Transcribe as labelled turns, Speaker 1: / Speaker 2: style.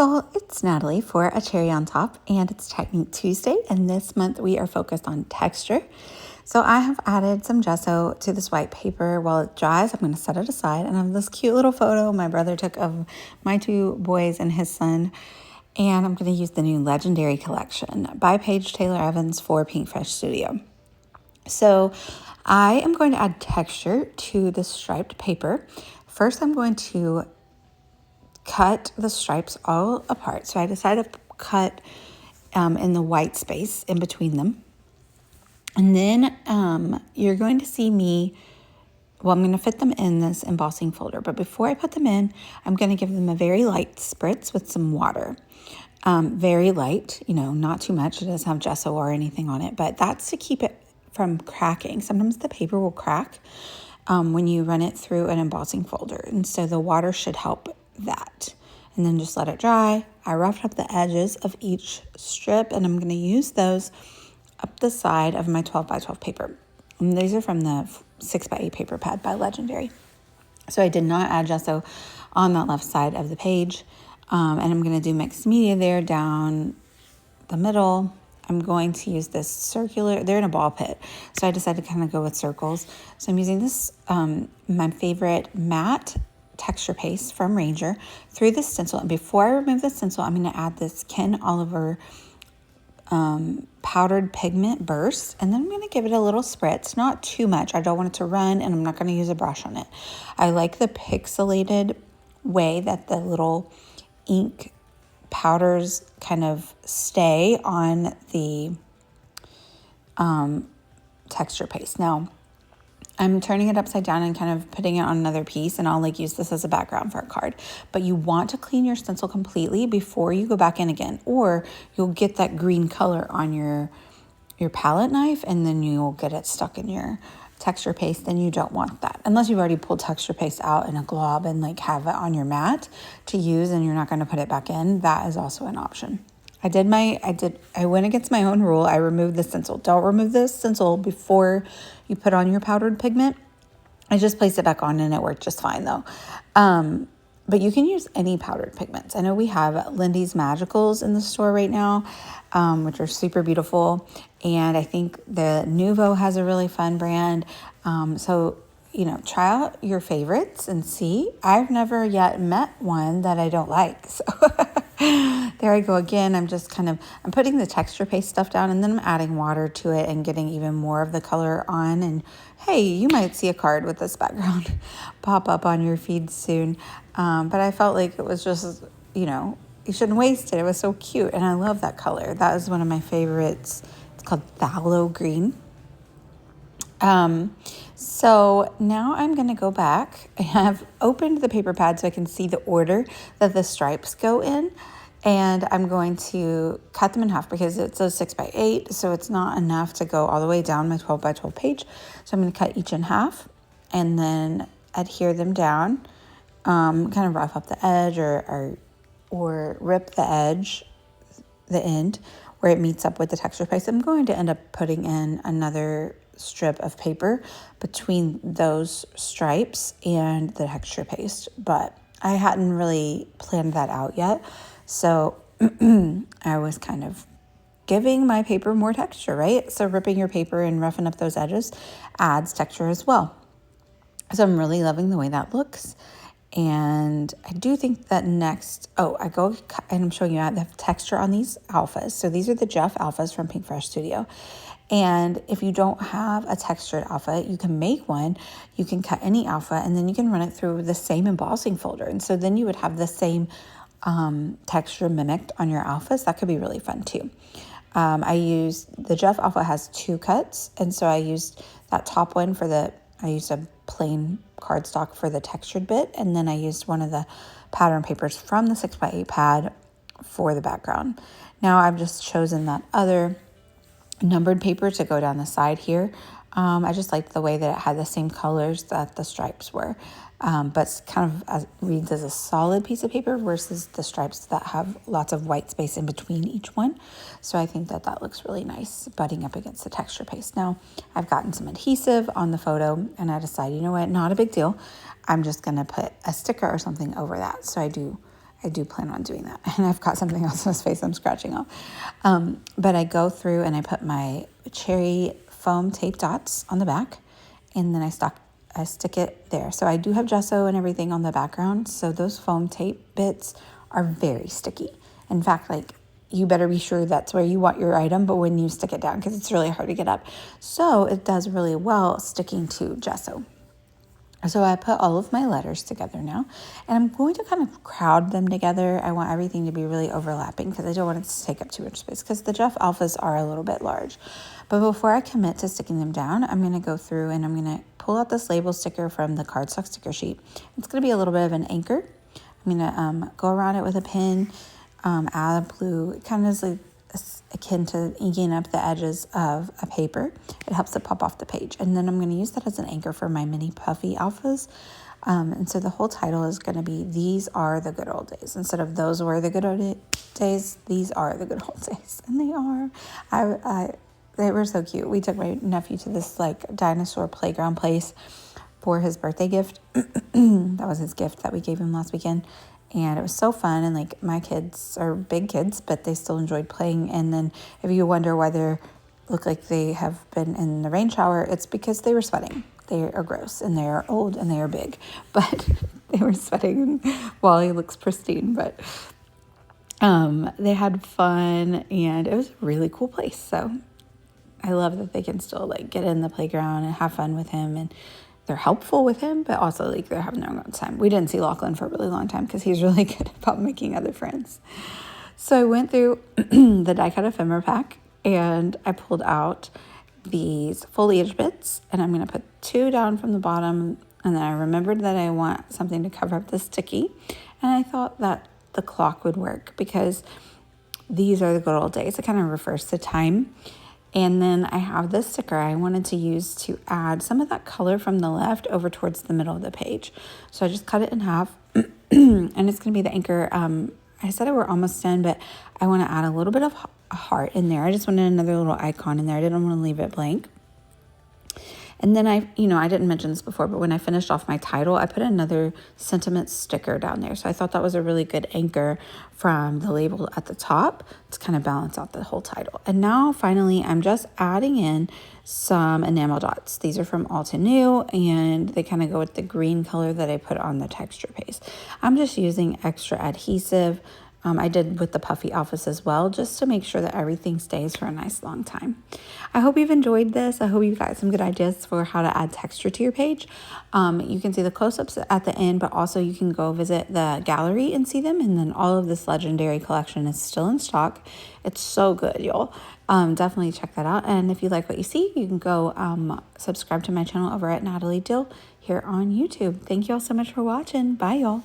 Speaker 1: y'all, it's Natalie for A Cherry on Top, and it's Technique Tuesday, and this month we are focused on texture. So I have added some gesso to this white paper. While it dries, I'm going to set it aside, and I have this cute little photo my brother took of my two boys and his son, and I'm going to use the new Legendary collection by Paige Taylor Evans for Pink Fresh Studio. So I am going to add texture to the striped paper. First, I'm going to cut the stripes all apart. So I decided to cut in the white space in between them. And then you're going to see me, I'm going to fit them in this embossing folder. But before I put them in, I'm going to give them a very light spritz with some water. Very light, not too much. It doesn't have gesso or anything on it, but that's to keep it from cracking. Sometimes the paper will crack when you run it through an embossing folder. And so the water should help that. And then just let it dry. I roughed up the edges of each strip, and I'm going to use those up the side of my 12 by 12 paper. And these are from the 6 by 8 paper pad by Legendary. So I did not add gesso on that left side of the page. And I'm going to do mixed media there down the middle. I'm going to use this circular, they're in a ball pit, so I decided to kind of go with circles. So I'm using this, my favorite matte texture paste from Ranger through the stencil. And before I remove the stencil, I'm going to add this Ken Oliver powdered pigment burst, and then I'm going to give it a little spritz, not too much. I don't want it to run, and I'm not going to use a brush on it. I like the pixelated way that the little ink powders kind of stay on the texture paste. Now, I'm turning it upside down and kind of putting it on another piece, and I'll use this as a background for a card. But you want to clean your stencil completely before you go back in again, or you'll get that green color on your palette knife, and then you'll get it stuck in your texture paste, and you don't want that. Unless you've already pulled texture paste out in a glob and have it on your mat to use, and you're not going to put it back in, that is also an option. I went against my own rule. I removed the stencil. Don't remove the stencil before you put on your powdered pigment. I just placed it back on, and it worked just fine though. But you can use any powdered pigments. I know we have Lindy's Magicals in the store right now, which are super beautiful. And I think the Nuvo has a really fun brand. So try out your favorites and see. I've never yet met one that I don't like. So there I go again. I'm putting the texture paste stuff down, and then I'm adding water to it and getting even more of the color on. And hey, you might see a card with this background pop up on your feed soon. But I felt like it was just, you shouldn't waste it. It was so cute. And I love that color. That is one of my favorites. It's called Phthalo Green. So now I'm going to go back. I have opened the paper pad so I can see the order that the stripes go in. And I'm going to cut them in half because it's a 6 by 8. So it's not enough to go all the way down my 12 by 12 page. So I'm going to cut each in half and then adhere them down. Kind of rough up the edge or rip the edge, the end where it meets up with the texture paste. I'm going to end up putting in another strip of paper between those stripes and the texture paste, but I hadn't really planned that out yet. So I was kind of giving my paper more texture, right? So ripping your paper and roughing up those edges adds texture as well. So I'm really loving the way that looks. And I do think that next, I go and I'm showing you I have texture on these alphas. So these are the Jeff alphas from Pink Fresh Studio. And if you don't have a textured alpha, you can make one. You can cut any alpha, and then you can run it through the same embossing folder. And so then you would have the same texture mimicked on your alphas. That could be really fun too. The Jeff alpha has 2 cuts. And so I used that top one I used a plain cardstock for the textured bit. And then I used one of the pattern papers from the 6 by 8 pad for the background. Now I've just chosen that other numbered paper to go down the side here. I just liked the way that it had the same colors that the stripes were, but kind of reads as a solid piece of paper versus the stripes that have lots of white space in between each one. So I think that looks really nice butting up against the texture paste. Now I've gotten some adhesive on the photo, and I decided, you know what, not a big deal. I'm just going to put a sticker or something over that. So I I do plan on doing that. And I've got something else on his face I'm scratching off. But I go through and I put my cherry foam tape dots on the back, and then I stick it there. So I do have gesso and everything on the background. So those foam tape bits are very sticky. In fact, like, you better be sure that's where you want your item, but when you stick it down, because it's really hard to get up. So it does really well sticking to gesso. So I put all of my letters together now, and I'm going to kind of crowd them together. I want everything to be really overlapping because I don't want it to take up too much space, because the Jeff Alphas are a little bit large. But before I commit to sticking them down, I'm going to go through and I'm going to pull out this label sticker from the cardstock sticker sheet. It's going to be a little bit of an anchor. I'm going to go around it with a pin, add a blue. It kind of is like akin to inking up the edges of a paper. It helps it pop off the page. And then I'm going to use that as an anchor for my mini puffy alphas. And so the whole title is going to be These Are the Good Old Days. Instead of Those Were the Good Old Days, These Are the Good Old Days. And they are. They were so cute. We took my nephew to this like dinosaur playground place for his birthday gift. That was his gift that we gave him last weekend. And it was so fun. And like, my kids are big kids, but they still enjoyed playing. And then if you wonder why they look like they have been in the rain shower, it's because they were sweating. They are gross and they are old and they are big, but they were sweating. Wally looks pristine, but they had fun and it was a really cool place. So I love that they can still like get in the playground and have fun with him, and they're helpful with him, but also like they're having their own time. We didn't see Lachlan for a really long time because he's really good about making other friends. So I went through the die cut ephemera pack and I pulled out these foliage bits, and I'm going to put 2 down from the bottom. And then I remembered that I want something to cover up the sticky, and I thought that the clock would work because these are the good old days. It kind of refers to time. And then I have this sticker I wanted to use to add some of that color from the left over towards the middle of the page. So I just cut it in half and it's going to be the anchor. I said we're almost done, but I want to add a little bit of a heart in there. I just wanted another little icon in there. I didn't want to leave it blank. And then I didn't mention this before, but when I finished off my title, I put another sentiment sticker down there. So I thought that was a really good anchor from the label at the top to kind of balance out the whole title. And now finally, I'm just adding in some enamel dots. These are from Alta New, and they kind of go with the green color that I put on the texture paste. I'm just using extra adhesive. I did with the puffy alphas as well, just to make sure that everything stays for a nice long time. I hope you've enjoyed this. I hope you got some good ideas for how to add texture to your page. You can see the close-ups at the end, but also you can go visit the gallery and see them. And then all of this legendary collection is still in stock. It's so good, y'all. Definitely check that out. And if you like what you see, you can go subscribe to my channel over at Natalie Dill here on YouTube. Thank you all so much for watching. Bye, y'all.